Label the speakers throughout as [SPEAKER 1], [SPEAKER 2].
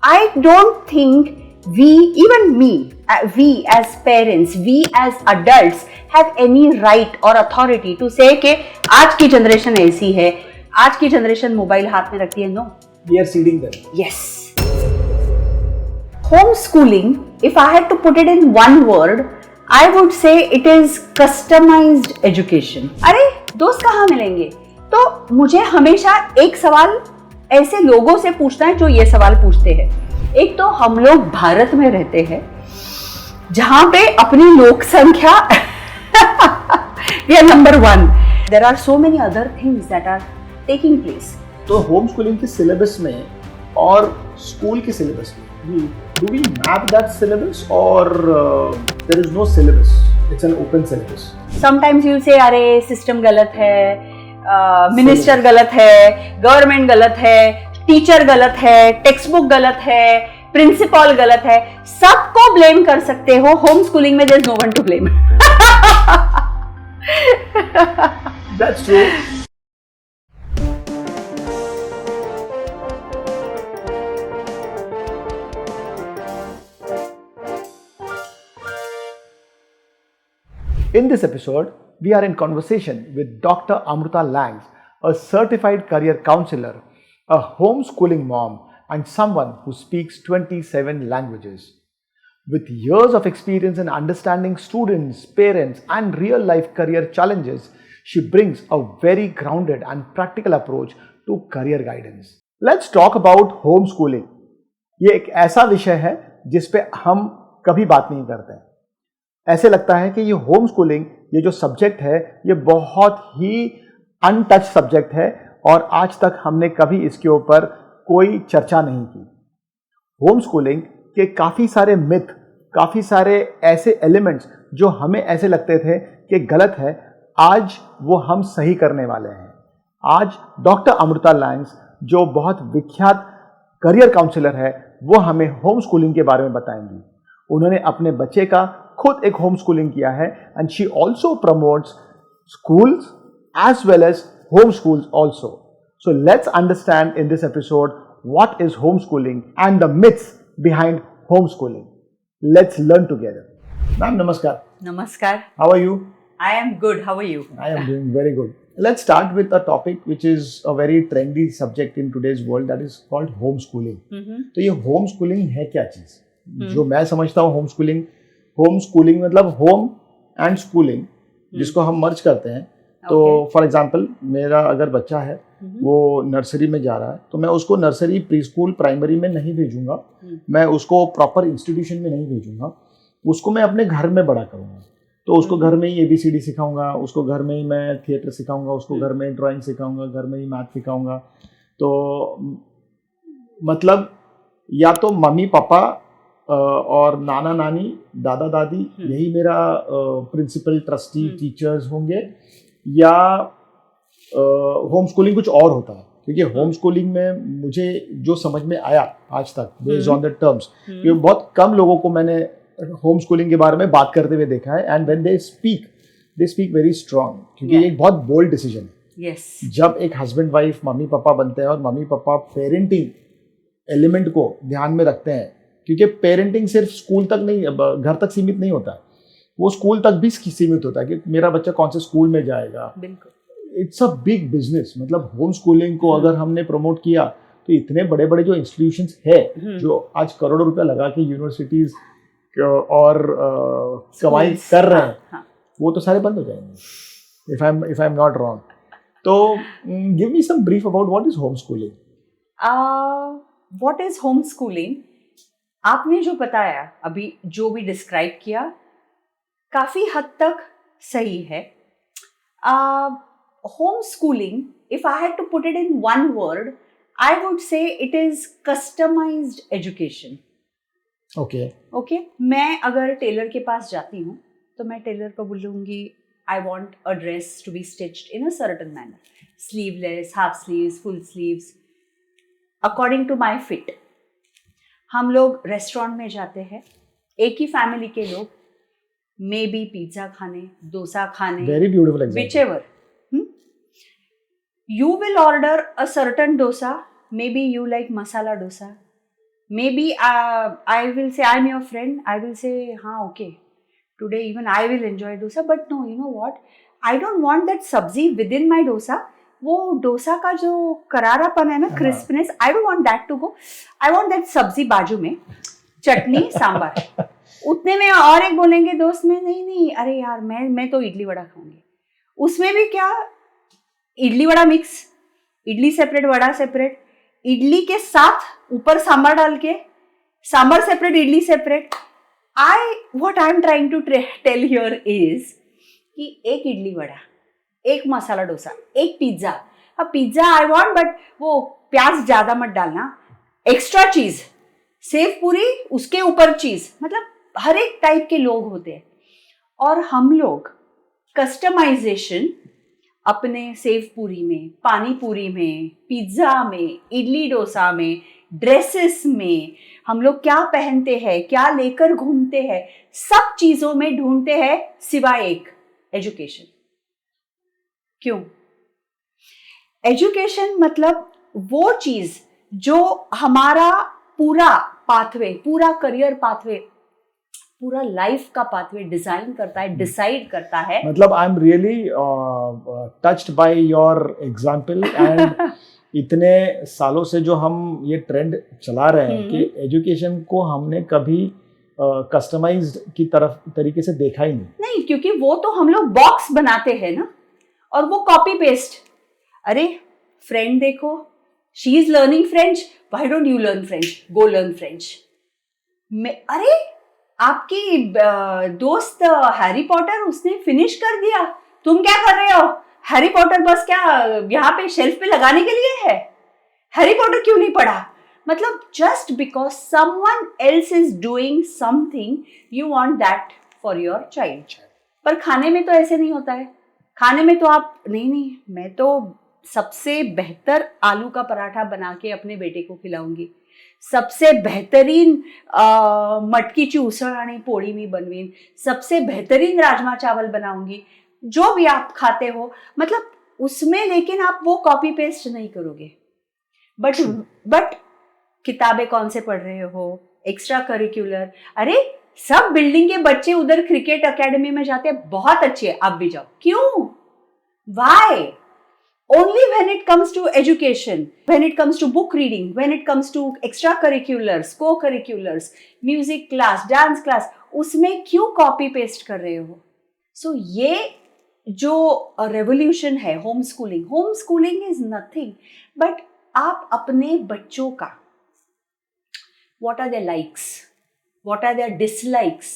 [SPEAKER 1] I don't think we as parents, we as adults have any right or authority to say कि आज की generation ऐसी है, आज की जनरेशन मोबाइल हाथ में रखती है. No.
[SPEAKER 2] We are seeding them.
[SPEAKER 1] Yes. Homeschooling, if I had to put it in one word, I would say it is customized education. अरे दोस्त कहाँ मिलेंगे? तो मुझे हमेशा एक सवाल ऐसे लोगों से पूछना है जो ये सवाल पूछते हैं. एक तो हम लोग भारत में रहते हैं जहां पे अपनी लोक संख्या ये number 1. There are so many other things that are taking place.
[SPEAKER 2] तो होम स्कूलिंग के सिलेबस में और स्कूल के सिलेबस में do we map that syllabus or there is no syllabus? It's an open syllabus.
[SPEAKER 1] Sometimes you'll say अरे system गलत है, minister गलत है, गवर्नमेंट गलत है, टीचर गलत है, टेक्स्ट बुक गलत है, प्रिंसिपल गलत है. सबको ब्लेम कर सकते हो. होम स्कूलिंग में there is no one to blame.
[SPEAKER 2] That's true. In this episode, we are in conversation with Dr. Amruta Langs, a certified career counselor, a homeschooling mom, and someone who speaks 27 languages. With years of experience in understanding students, parents, and real-life career challenges, she brings a very grounded and practical approach to career guidance. Let's talk about homeschooling. ये एक ऐसा विषय है जिस पे हम कभी बात नहीं करते हैं. ऐसे लगता है कि ये होम स्कूलिंग, ये जो सब्जेक्ट है, ये बहुत ही अनटच सब्जेक्ट है और आज तक हमने कभी इसके ऊपर कोई चर्चा नहीं की. होम स्कूलिंग के काफ़ी सारे मिथ, काफ़ी सारे ऐसे एलिमेंट्स जो हमें ऐसे लगते थे कि गलत है, आज वो हम सही करने वाले हैं. आज डॉक्टर अमृता लैंग्स, जो बहुत विख्यात करियर काउंसलर है, वो हमें होम स्कूलिंग के बारे में बताएंगी. उन्होंने अपने बच्चे का खुद एक होम स्कूलिंग किया है and she also promotes schools as well as home schools also. So let's understand in this episode what is home schooling and the myths behind home schooling. Let's learn together. Ma'am नमस्कार.
[SPEAKER 1] नमस्कार.
[SPEAKER 2] How are you?
[SPEAKER 1] I am good. How are you?
[SPEAKER 2] I am doing very good. Let's start with a topic which is a very trendy subject in today's world, that is called homeschooling. तो ये homeschooling है क्या चीज़? जो मैं समझता हूँ homeschooling मतलब home and schooling, जिसको हम मर्ज करते हैं. तो फॉर एग्जांपल मेरा अगर बच्चा है, वो नर्सरी में जा रहा है, तो मैं उसको नर्सरी, प्री स्कूल, प्राइमरी में नहीं भेजूंगा. मैं उसको प्रॉपर इंस्टीट्यूशन में नहीं भेजूंगा. उसको मैं अपने घर में बड़ा करूँगा. तो उसको घर में ही ABCD सिखाऊंगा, उसको घर में ही मैं थिएटर सिखाऊंगा, उसको घर में ही ड्राइंग सिखाऊंगा, घर में ही मैथ सिखाऊंगा. तो मतलब या तो मम्मी पापा और नाना नानी, दादा दादी, यही मेरा प्रिंसिपल, ट्रस्टी, टीचर्स होंगे, या होम स्कूलिंग कुछ और होता है. क्योंकि होम स्कूलिंग में मुझे जो समझ में आया आज तक, बेस्ड ऑन द टर्म्स, कि बहुत कम लोगों को मैंने होम स्कूलिंग के बारे में बात करते हुए देखा है. And when they speak very strong, क्योंकि ये एक बहुत बोल्ड डिसीजन है. जब एक हस्बैंड वाइफ मम्मी पापा बनते हैं और मम्मी पापा पेरेंटिंग एलिमेंट को ध्यान में रखते हैं, क्योंकि पेरेंटिंग सिर्फ स्कूल तक नहीं, घर तक सीमित नहीं होता, वो स्कूल तक भी सीमित होता है कि मेरा बच्चा कौन से स्कूल में जाएगा. It's a big business. मतलब होम स्कूलिंग को अगर हमने प्रमोट किया तो इतने बड़े बड़े जो इंस्टीट्यूशंस है, जो आज करोड़ों रुपया लगा के यूनिवर्सिटीज और कमाई कर रहे हैं, वो तो सारे बंद हो जाएंगे if I am not wrong. तो give me some brief about what is home schooling.
[SPEAKER 1] What is home schooling? आपने जो बताया अभी, जो भी डिस्क्राइब किया, काफ़ी हद तक सही है. Home schooling, if I had to put it in one word, I would say it is customized education. Okay. मैं अगर टेलर के पास जाती हूँ तो मैं टेलर को बोलूँगी I want a dress to be stitched in a certain manner, sleeveless, half sleeves, full sleeves, according to my fit. हम लोग रेस्टोरेंट में जाते हैं, एक ही फैमिली के लोग, मे बी पिज्जा खाने, डोसा खाने,
[SPEAKER 2] very beautiful example,
[SPEAKER 1] whichever. You will order a certain dosa, maybe you like masala dosa, Maybe I will say I'm your friend. I will say, हाँ okay, today even I will enjoy dosa. But no, you know what? I don't want that sabzi within my dosa. वो डोसा का जो करारापन है ना, crispness, I don't want that to go. I want that सब्जी बाजू में, चटनी सांभर, उतने में. और एक बोलेंगे दोस्त में, नहीं नहीं अरे यार मैं तो इडली वड़ा खाऊंगी. उसमें भी क्या, idli vada mix, idli separate vada separate, idli के साथ ऊपर सांभर डाल के, sambar separate idli separate. What I am trying to tell here is कि एक इडली वड़ा, एक मसाला डोसा, एक पिज्जा. अब पिज्जा आई वांट, बट वो प्याज ज्यादा मत डालना, एक्स्ट्रा चीज, सेव पूरी उसके ऊपर चीज. मतलब हर एक टाइप के लोग होते हैं और हम लोग कस्टमाइजेशन अपने सेव पूरी में, पानी पूरी में, पिज्जा में, इडली डोसा में, ड्रेसेस में, हम लोग क्या पहनते हैं, क्या लेकर घूमते हैं, सब चीजों में ढूंढते हैं सिवाय एक, एजुकेशन. क्यों? एजुकेशन मतलब वो चीज जो हमारा पूरा पाथवे, पूरा करियर पाथवे, पूरा लाइफ का पाथवे डिजाइन करता है, डिसाइड करता है.
[SPEAKER 2] मतलब I am really touched by your example. And इतने सालों से जो हम ये ट्रेंड चला रहे हैं कि एजुकेशन को हमने कभी कस्टमाइज्ड की तरफ तरीके से देखा ही नहीं,
[SPEAKER 1] क्योंकि वो तो हम लोग बॉक्स बनाते हैं ना, और वो कॉपी पेस्ट. अरे फ्रेंड देखो, she is learning French, why don't you learn French, go learn French. अरे आपकी दोस्त हैरी पॉटर उसने फिनिश कर दिया, तुम क्या कर रहे हो? हैरी पॉटर बस क्या यहाँ पे शेल्फ पे लगाने के लिए है? हैरी पॉटर क्यों नहीं पढ़ा? मतलब just because someone else is doing something, you want that for your child. पर खाने में तो ऐसे नहीं होता है. खाने में तो आप नहीं, मैं तो सबसे बेहतर आलू का पराठा बना के अपने बेटे को खिलाऊंगी, सबसे बेहतरीन मटकी ची उसळ आणि पोळी मी बनवीन, सबसे बेहतरीन राजमा चावल बनाऊंगी, जो भी आप खाते हो. मतलब उसमें लेकिन आप वो कॉपी पेस्ट नहीं करोगे. बट किताबें कौन से पढ़ रहे हो, एक्स्ट्रा करिकुलर. अरे सब बिल्डिंग के बच्चे उधर क्रिकेट एकेडमी में जाते हैं, बहुत अच्छी है, आप भी जाओ. क्यों? Why? Only when it comes to education, when it comes to book reading, when it comes to extracurriculars, co-curriculars, music class, dance class, उसमें क्यों कॉपी पेस्ट कर रहे हो? सो ये जो रेवोल्यूशन है home schooling is nothing but आप अपने बच्चों का what are their likes, what are their dislikes,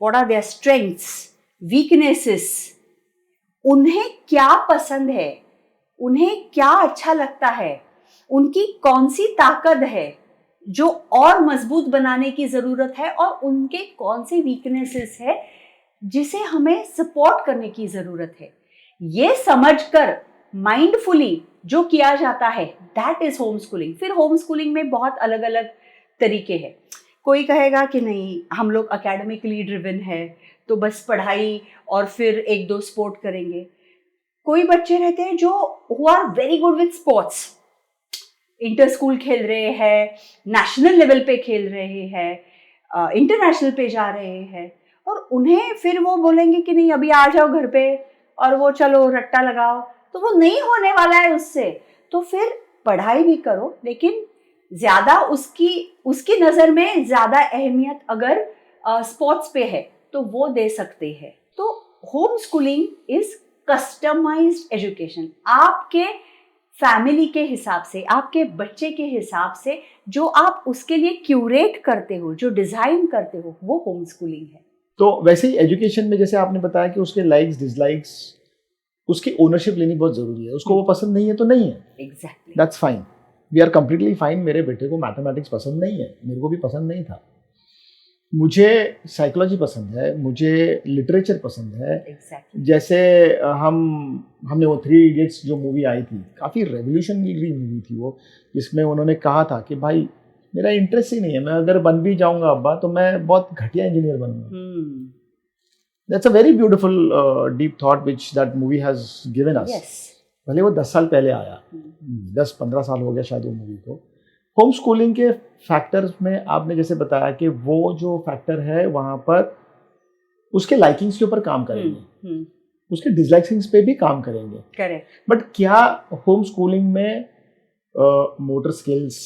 [SPEAKER 1] what are their strengths, weaknesses, उन्हें क्या पसंद है, उन्हें क्या अच्छा लगता है, उनकी कौन सी ताकत है जो और मजबूत बनाने की जरूरत है, और उनके कौन से वीकनेसेस है जिसे हमें सपोर्ट करने की जरूरत है. ये समझकर माइंडफुली जो किया जाता है दैट इज होम स्कूलिंग. फिर होम स्कूलिंग में बहुत अलग अलग तरीके हैं. कोई कहेगा कि नहीं हम लोग एकेडमिकली ड्रिवन है तो बस पढ़ाई और फिर एक दो स्पोर्ट करेंगे. कोई बच्चे रहते हैं जो who are very good with sports, inter school खेल रहे हैं, नेशनल लेवल पे खेल रहे हैं, इंटरनेशनल पे जा रहे हैं, और उन्हें फिर वो बोलेंगे कि नहीं अभी आ जाओ घर पे और वो चलो रट्टा लगाओ, तो वो नहीं होने वाला है उससे. तो फिर पढ़ाई भी करो लेकिन ज्यादा उसकी नजर में ज्यादा अहमियत अगर स्पोर्ट्स पे है तो वो दे सकते हैं. तो home schooling is customized education. आपके फैमिली के हिसाब से, आपके बच्चे के हिसाब से जो आप उसके लिए क्यूरेट करते हो, जो डिजाइन करते हो, वो होम स्कूलिंग है.
[SPEAKER 2] तो वैसे ही एजुकेशन में जैसे आपने बताया कि उसके लाइक्स डिसलाइक्स, उसकी ओनरशिप लेनी बहुत जरूरी है. उसको वो पसंद नहीं है तो नहीं है,
[SPEAKER 1] exactly,
[SPEAKER 2] that's fine, we are completely fine. मेरे बेटे को मैथमेटिक्स पसंद नहीं है, मेरे को भी पसंद नहीं था. मुझे साइकोलॉजी पसंद है, मुझे लिटरेचर पसंद है.
[SPEAKER 1] exactly.
[SPEAKER 2] जैसे हमने वो 3 इडियट्स जो मूवी आई थी, काफ़ी रेवोल्यूशनरी मूवी थी वो, जिसमें उन्होंने कहा था कि भाई मेरा इंटरेस्ट ही नहीं है, मैं अगर बन भी जाऊंगा अब्बा तो मैं बहुत घटिया इंजीनियर बनूंगा. That's a very beautiful deep thought which that movie has given us. भले वो 10 साल पहले आया, 10-15 साल हो गया शायद वो मूवी को, होम स्कूलिंग के फैक्टर्स में आपने जैसे बताया कि वो जो फैक्टर है वहाँ पर उसके लाइकिंग्स के ऊपर काम करेंगे, उसके डिसलाइकिंग्स पे भी काम करेंगे।
[SPEAKER 1] करेक्ट।
[SPEAKER 2] बट क्या होम स्कूलिंग में motor skills,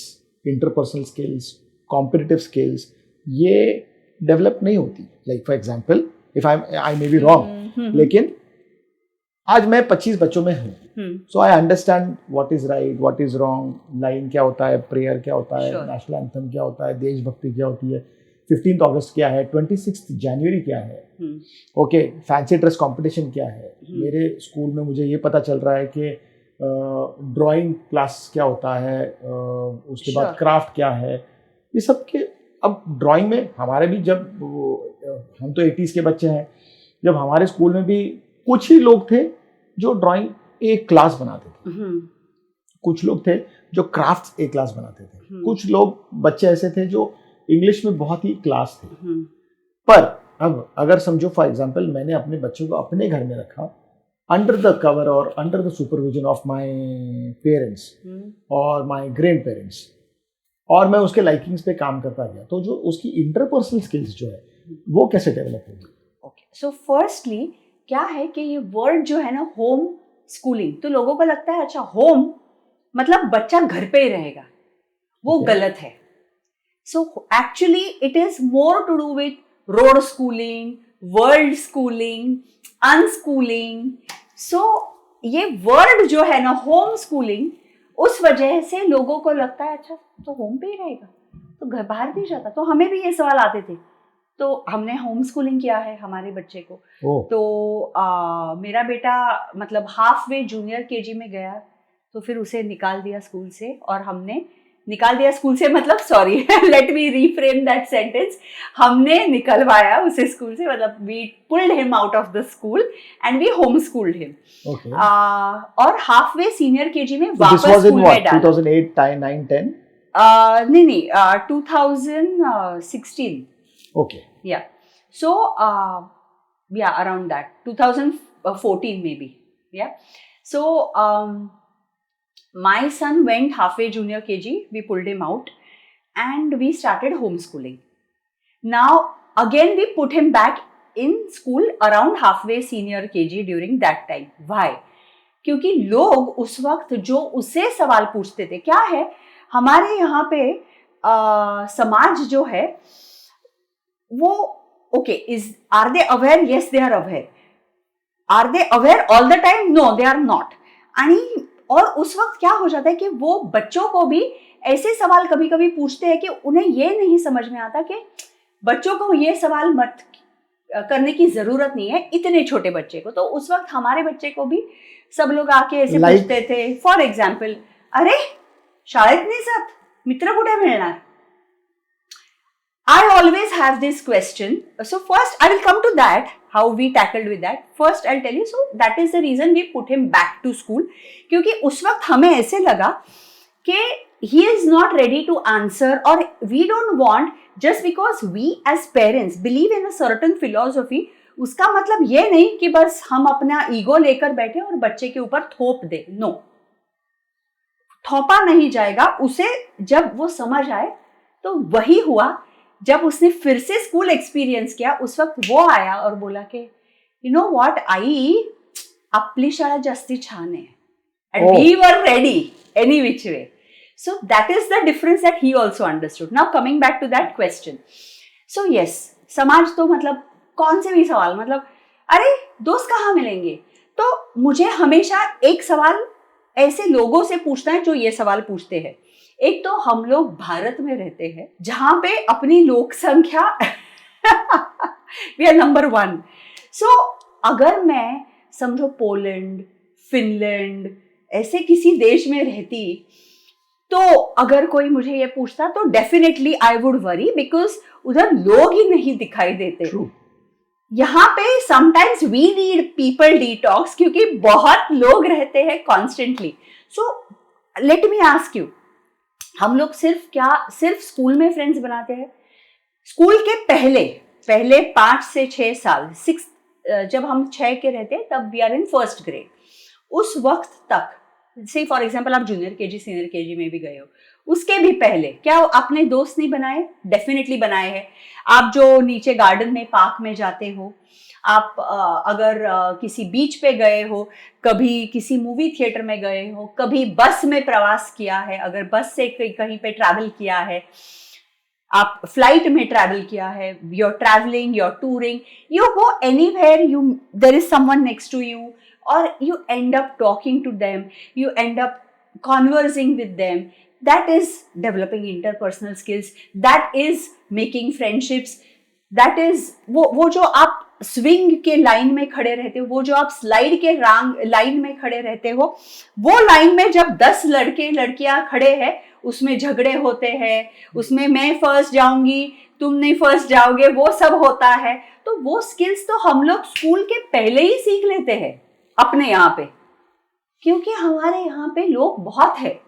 [SPEAKER 2] interpersonal skills, competitive skills ये डेवलप नहीं होती? Like for example, if I may be wrong, लेकिन आज मैं 25 बच्चों में हूँ, so I understand what is right, what is wrong, line क्या होता है, प्रेयर क्या होता है, नेशनल एंथम क्या होता है, देशभक्ति क्या होती है, 15th अगस्त क्या है, 26 जनवरी क्या है, ओके, फैंसी ड्रेस कंपटीशन क्या है। मेरे स्कूल में मुझे ये पता चल रहा है कि ड्राइंग क्लास क्या होता है, उसके बाद क्राफ्ट क्या है, ये सब के। अब ड्राइंग में हमारे भी जब हम तो 80s के बच्चे हैं, जब हमारे स्कूल में भी कुछ ही लोग थे जो ड्राइंग एक क्लास बनाते थे, कुछ लोग थे जो क्राफ्ट एक क्लास बनाते थे, कुछ लोग बच्चे ऐसे थे जो इंग्लिश में बहुत ही क्लास थे। पर अब अगर समझो फॉर एग्जांपल मैंने अपने बच्चों को अपने घर में रखा, अंडर द कवर और under the supervision of my parents और माय ग्रैंड पेरेंट्स, और मैं उसके लाइकिंग्स पे काम करता गया, तो जो उसकी इंटरपर्सनल स्किल्स जो है वो कैसे डेवलप होगी?
[SPEAKER 1] ओके, सो फर्स्टली क्या है कि ये वर्ड जो है ना होम स्कूलिंग, तो लोगों को लगता है अच्छा होम मतलब बच्चा घर पे ही रहेगा, वो गलत है। So actually it is more to do with road schooling, world schooling, unschooling. So ये वर्ड जो है ना होम स्कूलिंग, उस वजह से लोगों को लगता है अच्छा तो होम पे ही रहेगा, तो घर बाहर नहीं जाता। तो हमें भी ये सवाल आते थे, तो हमने होम स्कूलिंग किया है हमारे बच्चे को। तो मेरा बेटा मतलब हाफ वे जूनियर केजी में गया, तो फिर उसे निकाल दिया स्कूल से, और हमने निकाल दिया स्कूल से मतलब sorry let me reframe that sentence, हमने निकलवाया उसे स्कूल से, मतलब we pulled him out of the school and we home schooled him. और हाफ वे सीनियर केजी में वापस स्कूल में डाला।
[SPEAKER 2] 2008, 9, 10?
[SPEAKER 1] नहीं 2016।
[SPEAKER 2] Okay.
[SPEAKER 1] Yeah. So, yeah, around that, 2014 maybe. Yeah. So, my son went halfway junior KG. We pulled him out, and we started homeschooling. Now, again, we put him back in school around halfway senior KG during that time. Why? क्योंकि लोग उस वक्त जो उससे सवाल पूछते थे, क्या है हमारे यहाँ पे समाज जो है वो okay is are they aware? Yes they are aware. Are they aware all the time? No they are not. और उस वक्त क्या हो जाता है कि वो बच्चों को भी ऐसे सवाल कभी कभी पूछते हैं कि उन्हें ये नहीं समझ में आता कि बच्चों को ये सवाल मत करने की जरूरत नहीं है, इतने छोटे बच्चे को। तो उस वक्त हमारे बच्चे को भी सब लोग आके ऐसे पूछते थे, फॉर एग्जाम्पल, अरे शाळेत नाही जात, मित्र कुठे मिळणार? I always have this question. So first I will come to that, how we tackled with that. First I'll tell you, so that is the reason we put him back to school. क्योंकि उस वक्त हमें ऐसे लगा कि he is not ready to answer, or we don't want, just because we as parents believe in a certain philosophy, उसका मतलब ये नहीं कि बस हम अपना ईगो लेकर बैठे और बच्चे के ऊपर थोप दे। नो, थोपा नहीं जाएगा। उसे जब वो समझ आए, तो वही हुआ जब उसने फिर से स्कूल एक्सपीरियंस किया। उस वक्त वो आया और बोला कि यू नो व्हाट, आई आपली शाळा जास्ती छान आहे, and we were ready any which way. So that is the difference that he also understood. Now coming back to that question. So yes, समाज तो मतलब कौन से भी सवाल, मतलब अरे दोस्त कहाँ मिलेंगे, तो मुझे हमेशा एक सवाल ऐसे लोगों से पूछना है जो ये सवाल पूछते हैं. एक तो हम लोग भारत में रहते हैं जहां पे अपनी लोक संख्या वी आर नंबर 1. सो अगर मैं समझो पोलैंड, फिनलैंड ऐसे किसी देश में रहती, तो अगर कोई मुझे ये पूछता तो definitely I would worry, because उधर लोग ही नहीं दिखाई देते. True. यहाँ पे sometimes we need people detox, क्योंकि बहुत लोग रहते हैं constantly. So let me ask you, हम लोग सिर्फ स्कूल में फ्रेंड्स बनाते हैं? स्कूल के पहले 5 से 6 साल, 6 जब हम 6 के रहते हैं तब we are in first grade, उस वक्त तक, से फॉर एग्जाम्पल आप जूनियर केजी सीनियर केजी में भी गए हो, उसके भी पहले क्या आपने दोस्त नहीं बनाए? डेफिनेटली बनाए हैं। आप जो नीचे गार्डन में, पार्क में जाते हो, आप अगर किसी बीच पे गए हो, कभी किसी मूवी थिएटर में गए हो, कभी बस में प्रवास किया है, अगर बस से कहीं पे ट्रैवल किया है, आप फ्लाइट में ट्रैवल किया है, you're traveling, you're touring, you go anywhere, there is someone next to you, or you end up talking to them, you end up conversing with them. That is developing interpersonal skills, that is making friendships, that is वो जो आप swing के line में खड़े रहते हो, वो जो आप स्लाइड के लाइन में खड़े रहते हो, वो लाइन में जब 10 लड़के लड़कियां खड़े हैं, उसमें झगड़े होते हैं, उसमें मैं फर्स्ट जाऊंगी, तुम नहीं फर्स्ट जाओगे, वो सब होता है। तो वो स्किल्स तो हम लोग स्कूल के पहले ही सीख लेते हैं अपने यहाँ पे, क्योंकि हमारे यहाँ पे लोग बहुत है।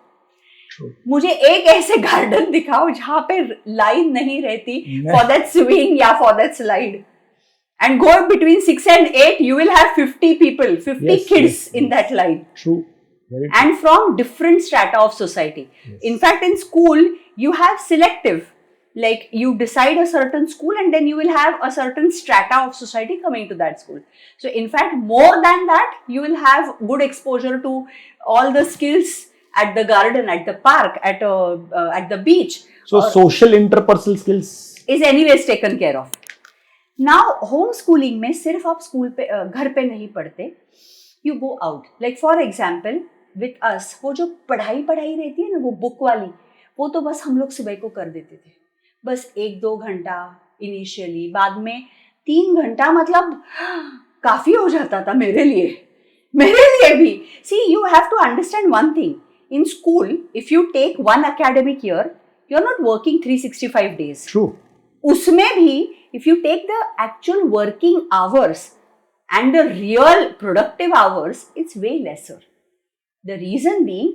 [SPEAKER 1] मुझे एक ऐसे गार्डन दिखाओ जहाँ पे लाइन नहीं रहती फॉर दैट स्विंग या for that slide, and go between 6 and 8, you will have 50 people, 50 kids in that line.
[SPEAKER 2] True. Very true.
[SPEAKER 1] And from different strata of society. Yes. In fact, in school, you have selective, like you decide a certain school and then you will have a certain strata of society coming to that school. So in fact, more than that, you will have good exposure to all the skills at the garden, at the park, at the beach.
[SPEAKER 2] So social interpersonal skills
[SPEAKER 1] is anyways taken care of. Now home schooling में सिर्फ आप school पे घर पे नहीं पढ़ते, you go out. Like for example with us, वो जो पढ़ाई रहती है ना, वो बुक वाली, वो तो बस हम लोग सुबह को कर देते थे, बस 1-2 घंटा इनिशियली, बाद में 3 घंटा, मतलब काफी हो जाता था मेरे लिए भी। See, you have to understand one thing, in school if you take 1 academic year, you are not working 365 days.
[SPEAKER 2] True.
[SPEAKER 1] उसमें भी if you take the actual working hours and the real productive hours, it's way lesser. The reason being,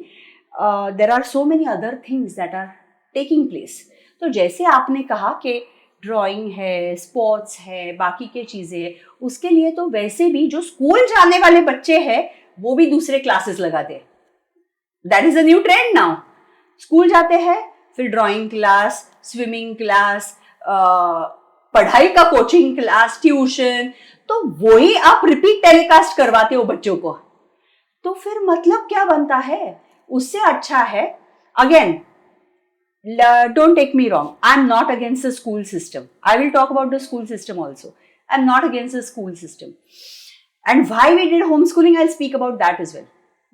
[SPEAKER 1] there are so many other things that are taking place. तो जैसे आपने कहा कि drawing है, sports है, बाकी के चीज़ें हैं, उसके लिए तो वैसे भी जो स्कूल जाने वाले बच्चे हैं वो भी दूसरे क्लासेस लगाते हैं. That is a new trend now. School जाते हैं, फिर ड्राइंग क्लास, स्विमिंग क्लास, पढ़ाई का कोचिंग क्लास, ट्यूशन, तो वही आप रिपीट टेलीकास्ट करवाते हो बच्चों को. तो फिर मतलब क्या बनता है? उससे अच्छा है, again, don't take me wrong, I'm not against the school system. I will talk about the school system also. I'm not against the school system. And why we did homeschooling, I'll speak about that as well.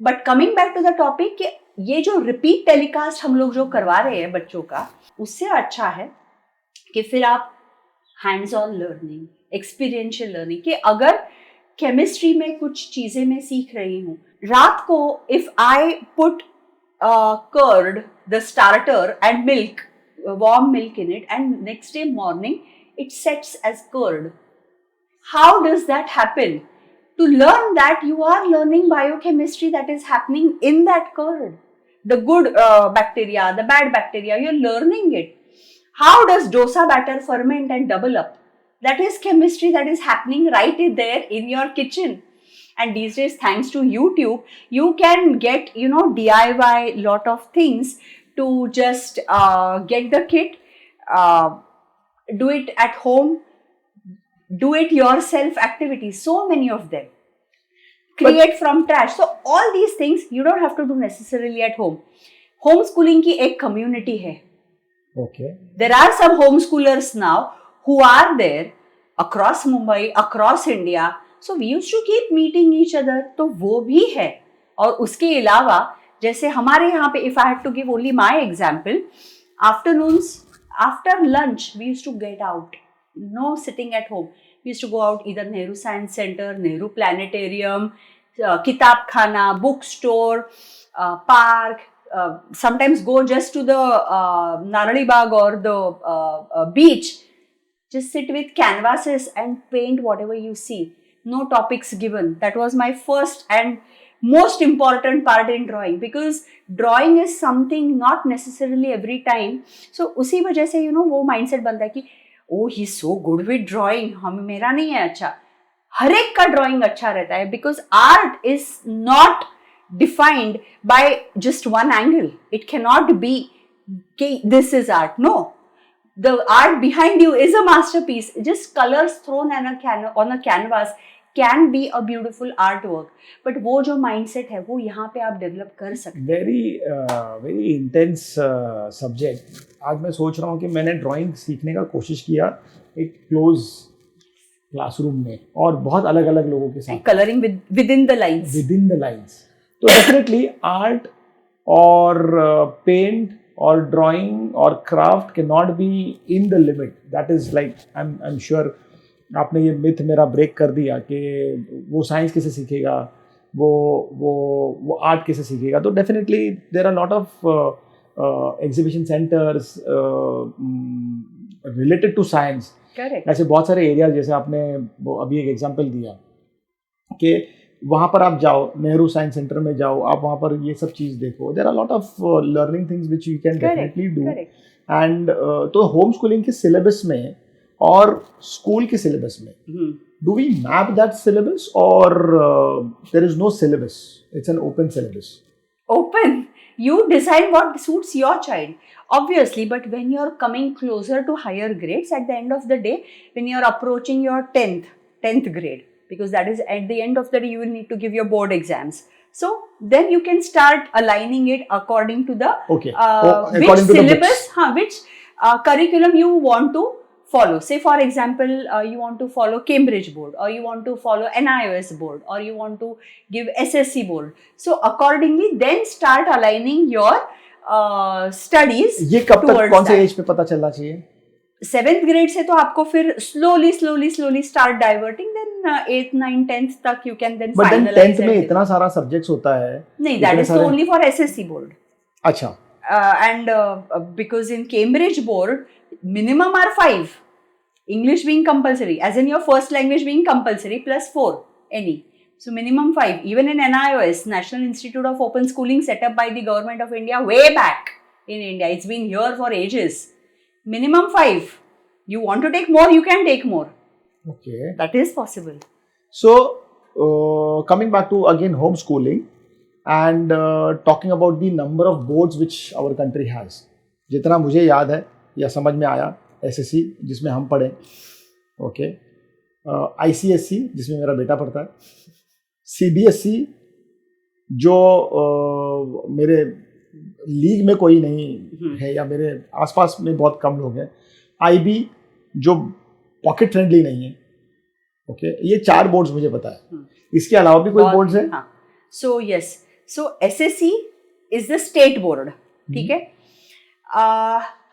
[SPEAKER 1] But coming back to the topic, कि ये जो repeat telecast हम लोग जो करवा रहे हैं बच्चों का, उससे अच्छा है कि फिर आप hands on learning, experiential learning, कि अगर केमिस्ट्री में कुछ चीज़ें मैं सीख रही हूँ, रात को if I put curd, the starter, and milk, warm milk in it, and next day morning it sets as curd. How does that happen? To learn that, you are learning biochemistry that is happening in that curd. The good bacteria, the bad bacteria, you're learning it. How does dosa batter ferment and double up? That is chemistry that is happening right there in your kitchen. And these days, thanks to YouTube, you can get, DIY lot of things to just get the kit, do it at home, do it yourself activities, so many of them. Create from trash. So all these things you don't have to do necessarily at home. Homeschooling की एक community है.
[SPEAKER 2] Okay.
[SPEAKER 1] There are some homeschoolers now who are there across Mumbai, across India. So we used to keep meeting each other. तो वो भी है. और उसके अलावा जैसे हमारे यहाँ पे, if I had to give only my example, afternoons, after lunch, we used to get out. No sitting at home. We used to go out either Nehru Science Center, Nehru Planetarium, Kitab Khana, bookstore, park, sometimes go just to the Narali Bagh or the beach. Just sit with canvases and paint whatever you see. No topics given. That was my first and most important part in drawing, because drawing is something not necessarily every time. So उसी वजह से वो mindset बनता है कि oh, he's so good with drawing, मेरा नहीं है अच्छा. हर एक का drawing अच्छा रहता है, because art is not defined by just one angle. It cannot be okay, this is art. No, the art behind you is a masterpiece. Just colors thrown on a canvas can be a beautiful artwork. But वो जो mindset है वो यहाँ पे आप develop कर सकते हैं.
[SPEAKER 2] Very intense subject. आज मैं सोच रहा हूँ कि मैंने ड्राइंग सीखने का कोशिश किया एक क्लोज क्लासरूम में और बहुत अलग अलग लोगों के साथ.
[SPEAKER 1] Coloring within the lines.
[SPEAKER 2] Within the lines. तो डेफिनेटली आर्ट और पेंट और ड्राइंग और craft can not be in the limit. That is like I am sure आपने ये मिथ मेरा ब्रेक कर दिया कि वो साइंस कैसे सीखेगा, वो आर्ट कैसे सीखेगा. तो definitely there are lot of exhibition centres related to science. ऐसे बहुत सारे एरियाज, जैसे आपने अभी एक एग्जांपल दिया कि वहाँ पर आप जाओ, नेहरू साइंस सेंटर में जाओ, आप वहाँ पर ये सब चीज़ देखो. There are lot of learning things which you can definitely do. And तो होम स्कूलिंग के सिलेबस में और स्कूल के सिलेबस में do we map that syllabus और there is no syllabus, it's an open syllabus?
[SPEAKER 1] Open. You decide what suits your child, obviously, but when you're coming closer to higher grades, at the end of the day, when you're approaching your 10th grade, because that is at the end of the day, you will need to give your board exams. So then you can start aligning it according to the which syllabus, which curriculum you want to follow. Say for example, you want to follow Cambridge board, or you want to follow NIOS board, or you want to give SSC board. So accordingly, then start aligning your studies.
[SPEAKER 2] ये कब तक कौन से as पे पता चलना चाहिए?
[SPEAKER 1] 7th grade से तो आपको फिर slowly start diverting. Then 8th, 9th, 10th तक you can then finalize.
[SPEAKER 2] But then 10th में इतना सारा subjects होता है.
[SPEAKER 1] नहीं, that is only for SSC board.
[SPEAKER 2] अच्छा.
[SPEAKER 1] And because in Cambridge board, minimum are 5. English being compulsory, as in your first language being compulsory, plus 4 any. So minimum 5. Even in NIOS, National Institute of Open Schooling, set up by the government of India way back in India. It's been here for ages. Minimum 5. You want to take more, you can take more.
[SPEAKER 2] Okay.
[SPEAKER 1] That is possible.
[SPEAKER 2] So coming back to again homeschooling and talking about the number of boards which our country has. जितना मुझे याद है या समझ में आया, SSC जिसमें हम पढ़े, ओके, ICSE जिसमें मेरा बेटा पढ़ता है, CBSE जो मेरे लीग में कोई नहीं है या मेरे आसपास में बहुत कम लोग हैं, IB जो पॉकेट फ्रेंडली नहीं है, ओके, ये 4 बोर्ड्स मुझे पता है. इसके अलावा भी कोई बोर्ड्स हैं?
[SPEAKER 1] So yes, so SSC is the state board, ठीक है.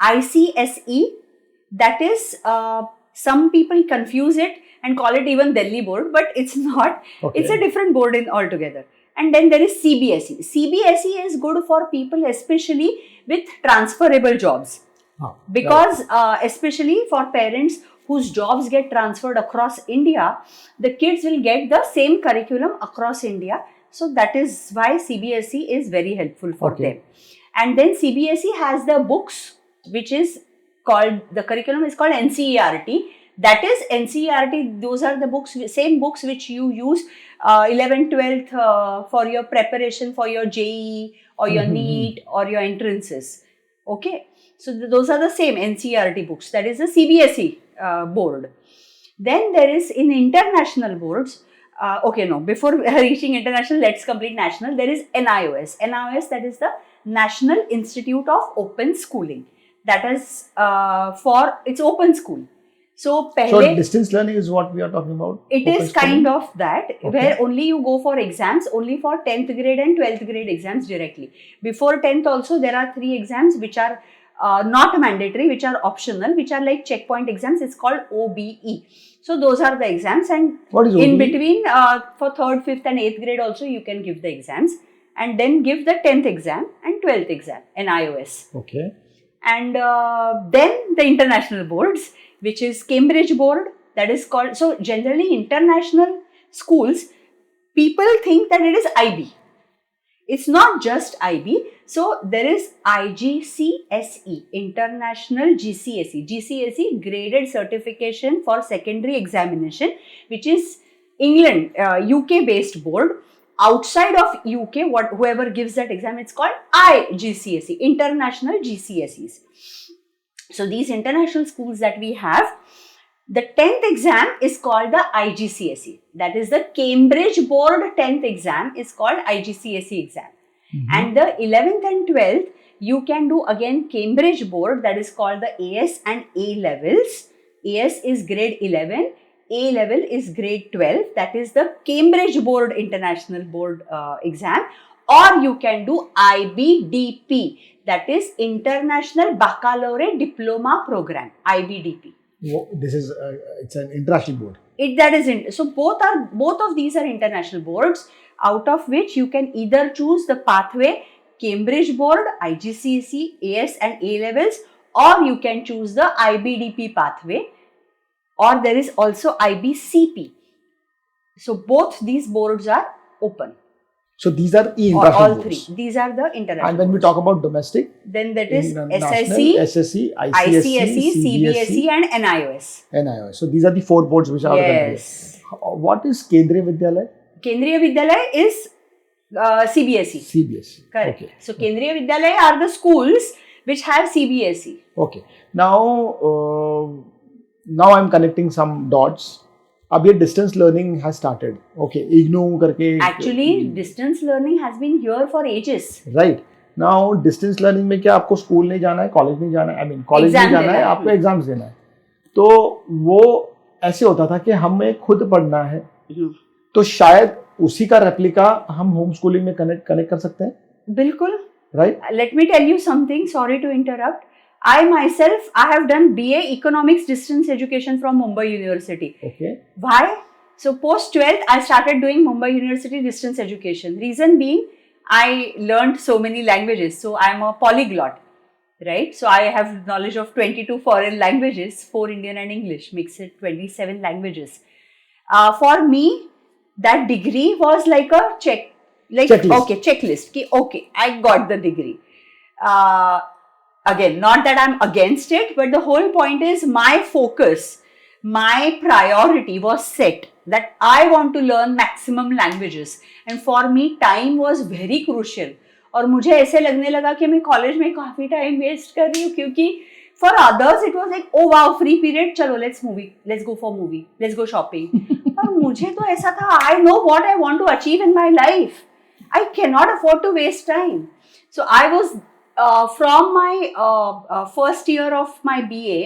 [SPEAKER 1] ICSE, that is some people confuse it and call it even Delhi board, but it's not. Okay. It's a different board in altogether. And then there is CBSE. CBSE is good for people especially with transferable jobs, because especially for parents whose jobs get transferred across India, the kids will get the same curriculum across India. So that is why CBSE is very helpful for them. And then CBSE has the books, which is called, the curriculum is called NCERT. That is NCERT, those are the books, same books which you use 11th, 12th for your preparation for your JEE or your NEET or your entrances. Okay, so those are the same NCERT books. That is the CBSE board. Then there is in international boards, before reaching international, let's complete national. There is NIOS. NIOS, that is the National Institute of Open Schooling. That is for its open school. So
[SPEAKER 2] distance learning is what we are talking about?
[SPEAKER 1] It is kind of that, where only you go for exams, only for 10th grade and 12th grade exams directly. Before 10th also, there are 3 exams which are not mandatory, which are optional, which are like checkpoint exams. It's called OBE. So those are the exams, and
[SPEAKER 2] what is OBE?
[SPEAKER 1] In between for 3rd, 5th and 8th grade also you can give the exams, and then give the 10th exam and 12th exam, NIOS.
[SPEAKER 2] Okay.
[SPEAKER 1] And then the international boards, which is Cambridge board, that is called, so generally international schools, people think that it is IB. It's not just IB. So there is IGCSE, International GCSE. GCSE, Graded Certification for Secondary Examination, which is England, UK based board. outside of UK, whoever gives that exam, it's called IGCSE, International GCSEs. So these international schools that we have, the 10th exam is called the IGCSE. That is the Cambridge Board 10th exam is called IGCSE exam. And the 11th and 12th, you can do again Cambridge Board, that is called the AS and A levels. AS is grade 11, A level is grade 12, that is the Cambridge Board International Board exam. Or you can do IBDP, that is International Baccalaureate Diploma Program, IBDP.
[SPEAKER 2] This is it's an international board.
[SPEAKER 1] So both of these are international boards, out of which you can either choose the pathway Cambridge Board, IGCSE, AS and A levels, or you can choose the IBDP pathway, or there is also IBCP. So both these boards are open.
[SPEAKER 2] So these are
[SPEAKER 1] international all boards. Three. These are the international.
[SPEAKER 2] And when we talk about domestic,
[SPEAKER 1] then that is SSC, ICSE, CBSE and NIOS.
[SPEAKER 2] NIOS. So these are the 4 boards which are out of the country. What is Kendriya Vidyalaya?
[SPEAKER 1] Kendriya Vidyalaya is CBSE.
[SPEAKER 2] CBSE.
[SPEAKER 1] Correct. Okay. So Kendriya Vidyalaya are the schools which have CBSE.
[SPEAKER 2] Okay. Now I'm connecting some dots. अब ये distance learning has started. Okay, IGNOU करके.
[SPEAKER 1] Actually, distance learning has been here for ages.
[SPEAKER 2] Right. Now distance learning में क्या आपको school नहीं जाना है, college नहीं जाना है, I mean कॉलेज नहीं जाना है, आपको एग्जाम्स देना है. तो वो ऐसे होता था कि हमें खुद पढ़ना है. तो शायद उसी का रेप्लिका हम होम स्कूलिंग में कनेक्ट कर सकते हैं.
[SPEAKER 1] बिल्कुल.
[SPEAKER 2] Right.
[SPEAKER 1] Let me tell you something. Sorry to interrupt. I myself, I have done BA Economics Distance Education from Mumbai University.
[SPEAKER 2] Okay.
[SPEAKER 1] Why? So post 12th, I started doing Mumbai University Distance Education. Reason being, I learned so many languages. So I am a polyglot, right? So I have knowledge of 22 foreign languages, 4 Indian and English, makes it 27 languages. For me, that degree was like a checklist. Okay, checklist. Okay, I got the degree. Again, not that I'm against it, but the whole point is my focus, my priority was set that I want to learn maximum languages. And for me, time was very crucial. और मुझे ऐसे लगने लगा कि मैं college में काफ़ी time waste कर रही हूँ, क्योंकि for others it was like, oh wow, free period, चलो let's go for movie, let's go shopping. पर मुझे तो ऐसा था, I know what I want to achieve in my life. I cannot afford to waste time. So I was from my first year of my BA,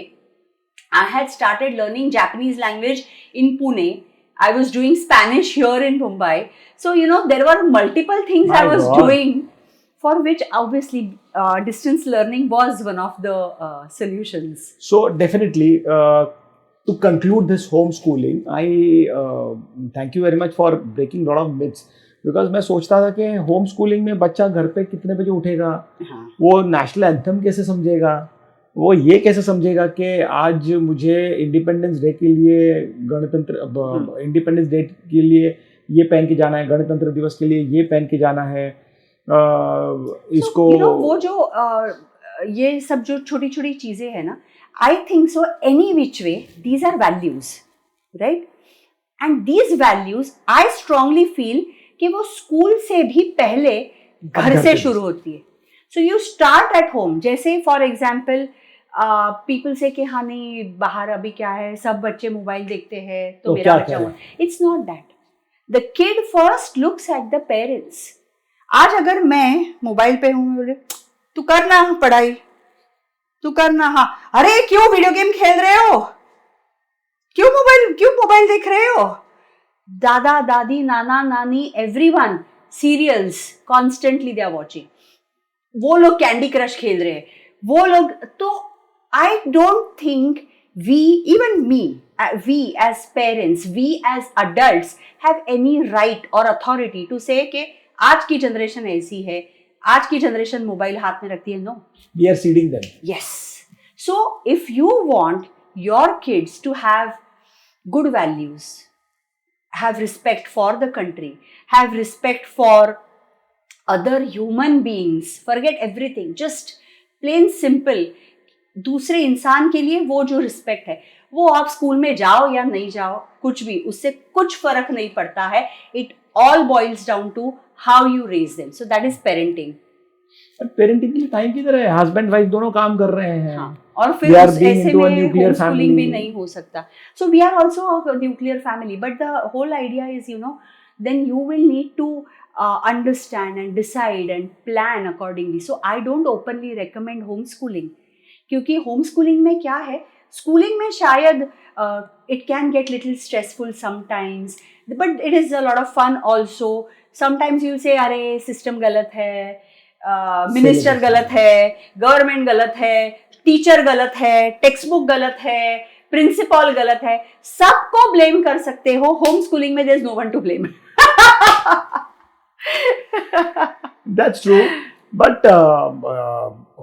[SPEAKER 1] I had started learning Japanese language in Pune. I was doing Spanish here in Mumbai. So, there were multiple things I was doing, for which obviously distance learning was one of the solutions.
[SPEAKER 2] So, definitely, to conclude this homeschooling, I thank you very much for breaking a lot of myths. Because मैं सोचता था कि home schooling में बच्चा घर पे कितने बजे उठेगा, वो नेशनल एंथम कैसे समझेगा, वो ये कैसे समझेगा कि आज मुझे इंडिपेंडेंस डे के लिए इंडिपेंडेंस डे के लिए ये पहन के जाना है, गणतंत्र दिवस के लिए ये पहन के जाना है. इसको
[SPEAKER 1] वो जो ये सब जो छोटी छोटी चीज़ें हैं ना, I think so any which way these are values, right? And these values I strongly feel कि वो स्कूल से भी पहले घर से शुरू होती है. So you start at home. जैसे फॉर एग्जाम्पल पीपल से कि हाँ नहीं बाहर अभी क्या है, सब बच्चे मोबाइल देखते हैं तो मेरा बच्चा हुआ. It's not that. The kid first looks at the parents. आज अगर मैं मोबाइल पे हूँ, बोले तू करना पढ़ाई, तू करना, हाँ अरे क्यों वीडियो गेम खेल रहे हो, क्यों मोबाइल देख रहे हो, दादा दादी नाना नानी everyone serials constantly they are watching, वो लोग कैंडी क्रश खेल रहे हैं, वो लोग. तो I don't think we as parents, we as adults have any right or authority to say कि आज की जनरेशन ऐसी है, आज की जनरेशन मोबाइल हाथ में रखती है. No,
[SPEAKER 2] we are seeding them.
[SPEAKER 1] Yes. So if you want your kids to have good values, have respect for the country, have respect for other human beings, forget everything, just plain simple, दूसरे इंसान के लिए वो जो respect है, वो आप school में जाओ या नहीं जाओ, कुछ भी उससे कुछ फर्क नहीं पड़ता है. It all boils down to how you raise them. So that is parenting.
[SPEAKER 2] पर पेरेंटिंग के लिए टाइम किधर है? हस्बैंड वाइफ दोनों काम कर रहे हैं.
[SPEAKER 1] हाँ, और फिर ऐसे में होम स्कूलिंग भी नहीं हो सकता. So we are also a nuclear family, but the whole idea is, you know, then you will need to understand and decide and plan accordingly. So I don't openly recommend homeschooling, क्योंकि homeschooling में क्या है, schooling में शायद it can get little stressful sometimes, but it is a lot of fun also. Sometimes you say अरे system गलत है, minister गलत है, गवर्नमेंट गलत है, टीचर गलत है, टेक्स्ट बुक गलत है, प्रिंसिपल गलत है, सबको ब्लेम कर सकते हो. होम स्कूलिंग में there is no one to blame.
[SPEAKER 2] That's true, but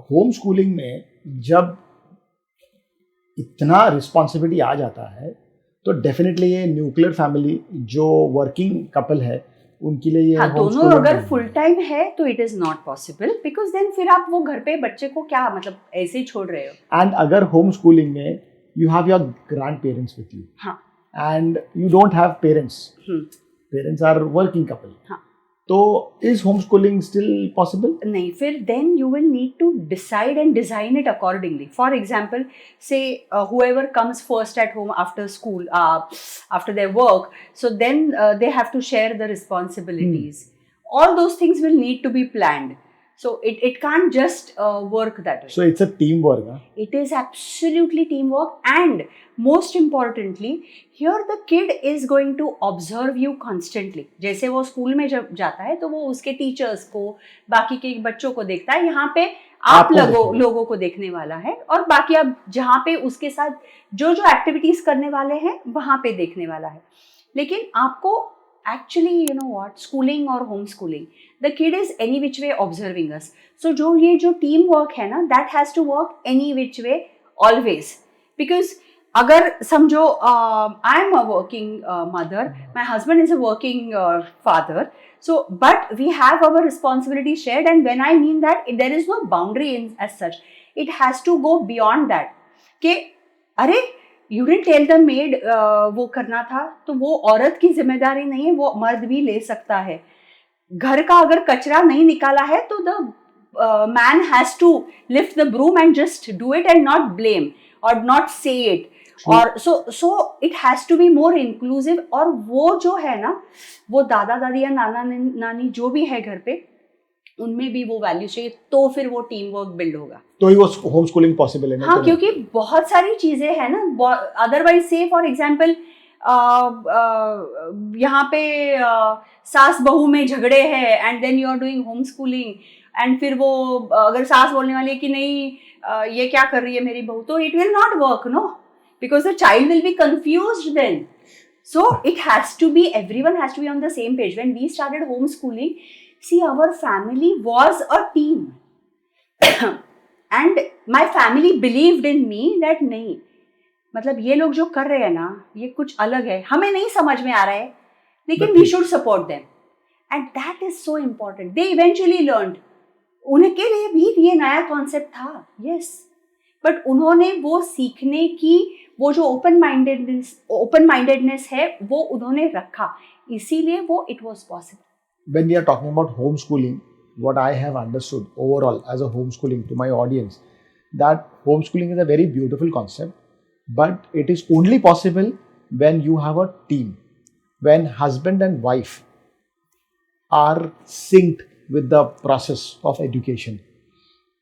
[SPEAKER 2] home schooling में जब इतना रिस्पॉन्सिबिलिटी आ जाता है तो डेफिनेटली ये न्यूक्लियर फैमिली जो वर्किंग कपल है उनके लिए ये
[SPEAKER 1] दोनों अगर फुल टाइम है तो it is not possible, because then फिर आप वो घर पे बच्चे को क्या मतलब ऐसे ही छोड़ रहे हो.
[SPEAKER 2] एंड अगर होम स्कूलिंग में you have your grand parents with you, and you don't have parents, parents are working couple, तो is home schooling still possible?
[SPEAKER 1] नहीं, फिर then you will need to decide and design it accordingly. For example, say whoever comes first at home after school, after their work, so then they have to share the responsibilities. All those things will need to be planned. So it can't just work that way.
[SPEAKER 2] So it's a teamwork. Huh?
[SPEAKER 1] It is absolutely teamwork, and most importantly, here the kid is going to observe you constantly. जैसे वो school में जब जाता है तो वो उसके teachers को, बाकी के बच्चों को देखता है. यहाँ पे आप लोगों को देखने वाला है, और बाकी आप जहाँ पे उसके साथ जो एक्टिविटीज करने वाले हैं वहाँ पे देखने वाला है. लेकिन आपको actually, you know what, schooling or homeschooling, the kid is any which way observing us. So जो team work है ना, that has to work any which way always. Because अगर समझो I am a working mother, my husband is a working father, so but we have our responsibility shared, and when I mean that, there is no boundary in as such. It has to go beyond that. कि अरे you didn't tell the maid वो करना था, तो वो औरत की जिम्मेदारी नहीं है, वो मर्द भी ले सकता है. घर का अगर कचरा नहीं निकाला है तो the man has to lift the broom and just do it and not blame और नॉट से इट. और so it has to be more inclusive. और वो जो है ना, वो दादा दादी या नाना नानी जो भी है घर पे, उनमें भी वो वैल्यू चाहिए, तो फिर वो टीम वर्क बिल्ड होगा,
[SPEAKER 2] तो ही वो होम स्कूलिंग पॉसिबल है.
[SPEAKER 1] हाँ, क्योंकि बहुत सारी चीजें हैं ना. अदरवाइज से फॉर एग्जांपल यहाँ पे सास बहू में झगड़े हैं, and then you are doing home schooling, and फिर वो अगर सास बोलने वाली है कि नहीं ये क्या कर रही है मेरी बहू, तो it will not work, no, because the child will be confused then. So it has to be, everyone has to be on the same page. When we started homeschooling, see, our family was a team. And my family believed in me that नहीं, मतलब ये लोग जो कर रहे हैं ना, ये कुछ अलग है, हमें नहीं समझ में आ रहा है, लेकिन we should support them. And that is so important. They eventually learned. उनके लिए भी ये नया कॉन्सेप्ट था, yes. बट उन्होंने वो सीखने की वो जो ओपन माइंडेडनेस है वो उन्होंने रखा, इसीलिए वो it was possible.
[SPEAKER 2] When we are talking about homeschooling, what I have understood overall as a homeschooling to my audience, that homeschooling is a very beautiful concept, but it is only possible when you have a team, when husband and wife are synced with the process of education,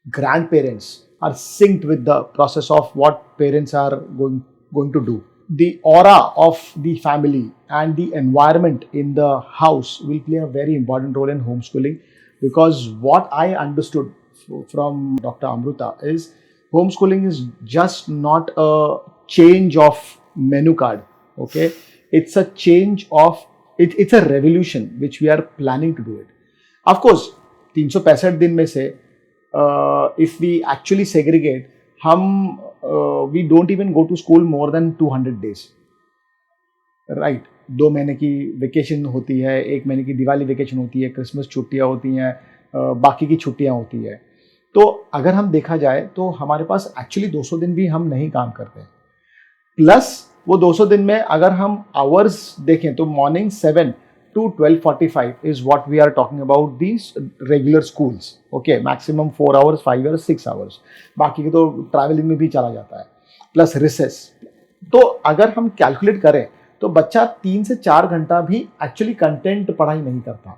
[SPEAKER 2] grandparents are synced with the process of what parents are going to do. The aura of the family and the environment in the house will play a very important role in homeschooling, because what I understood from Dr. Amruta is homeschooling is just not a change of menu card, okay? It's a change of, it's a revolution which we are planning to do it. Of course, 365 दिन में से if we actually segregate, we don't even go to school more than 200 days, right? 2 महीने की vacation होती है, 1 महीने की Diwali vacation होती है, क्रिसमस छुट्टियाँ होती हैं, बाकी की छुट्टियाँ होती है. तो अगर हम देखा जाए तो हमारे पास एक्चुअली 200 दिन भी हम नहीं काम करते. प्लस वो 200 दिन में अगर हम आवर्स देखें तो morning 7 to 12:45 is what we are talking about these regular schools. Okay, maximum 4 hours, 5 hours, 6 hours. बाकी के तो ट्रैवलिंग में भी चला जाता है, प्लस रिसेस. तो अगर हम कैलकुलेट करें तो बच्चा 3 से 4 घंटा भी एक्चुअली कंटेंट पढ़ाई नहीं करता.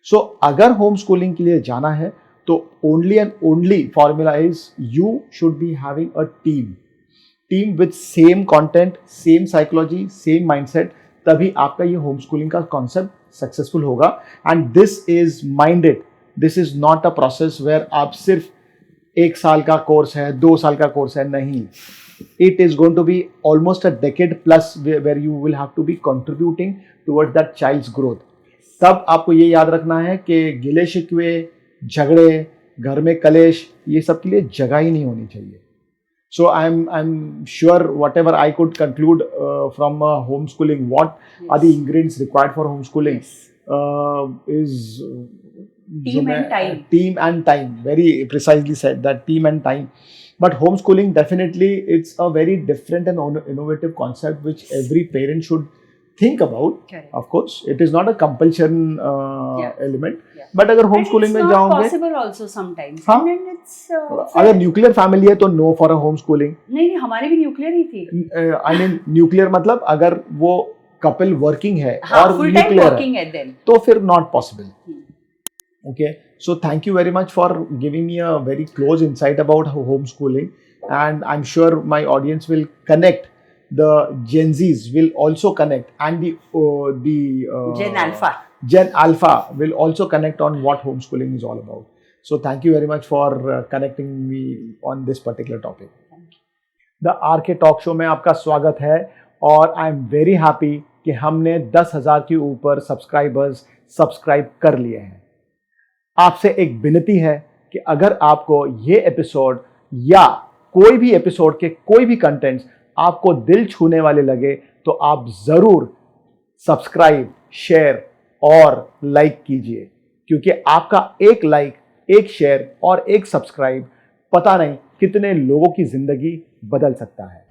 [SPEAKER 2] सो अगर होम स्कूलिंग के लिए जाना है तो only and only formula is you should be having a team with same content, same psychology, same mindset. तभी आपका ये होम स्कूलिंग का कॉन्सेप्ट सक्सेसफुल होगा. And this is minded, this is not a process where आप सिर्फ 1 साल का course है, 2 साल का कोर्स है. नहीं, it is going to be almost a decade plus where you will have to be contributing towards that child's growth. तब आपको ये याद रखना है कि गिले शिकवे, झगड़े, घर में कलेश, ये सब के लिए जगह ही नहीं होनी चाहिए. So I'm sure whatever I could conclude from homeschooling, what are the ingredients required for homeschooling is
[SPEAKER 1] team and time.
[SPEAKER 2] Team and time. Very precisely said that, team and time. But homeschooling, definitely it's a very different and innovative concept which every parent should think about.
[SPEAKER 1] Correct.
[SPEAKER 2] Of course, it is not a compulsion element.
[SPEAKER 1] Yeah.
[SPEAKER 2] But अगर homeschooling में जाओगे,
[SPEAKER 1] it's not possible also sometimes.
[SPEAKER 2] हाँ?
[SPEAKER 1] And it's
[SPEAKER 2] अगर nuclear family है तो no for a home schooling.
[SPEAKER 1] नहीं, हमारी भी न्यूक्लियर ही थी.
[SPEAKER 2] आई मीन न्यूक्लियर मतलब अगर वो कपल वर्किंग है और
[SPEAKER 1] फुल टाइम
[SPEAKER 2] न्यूक्लियर
[SPEAKER 1] वर्किंग है देन,
[SPEAKER 2] तो फिर not possible. Okay, so thank you very much for giving me a very close insight about homeschooling, and I'm sure my audience will connect. The Gen Zs will also connect, and the Gen Alpha will also connect on what homeschooling is all about. So thank you very much for connecting me on this particular topic. The RK Talk Show में आपका स्वागत है और I am very happy कि हमने 10,000 के ऊपर subscribers subscribe कर लिए हैं. आपसे एक विनती है कि अगर आपको ये एपिसोड या कोई भी एपिसोड के कोई भी कंटेंट्स आपको दिल छूने वाले लगे तो आप ज़रूर सब्सक्राइब, शेयर और लाइक कीजिए, क्योंकि आपका एक लाइक, एक शेयर और एक सब्सक्राइब पता नहीं कितने लोगों की ज़िंदगी बदल सकता है.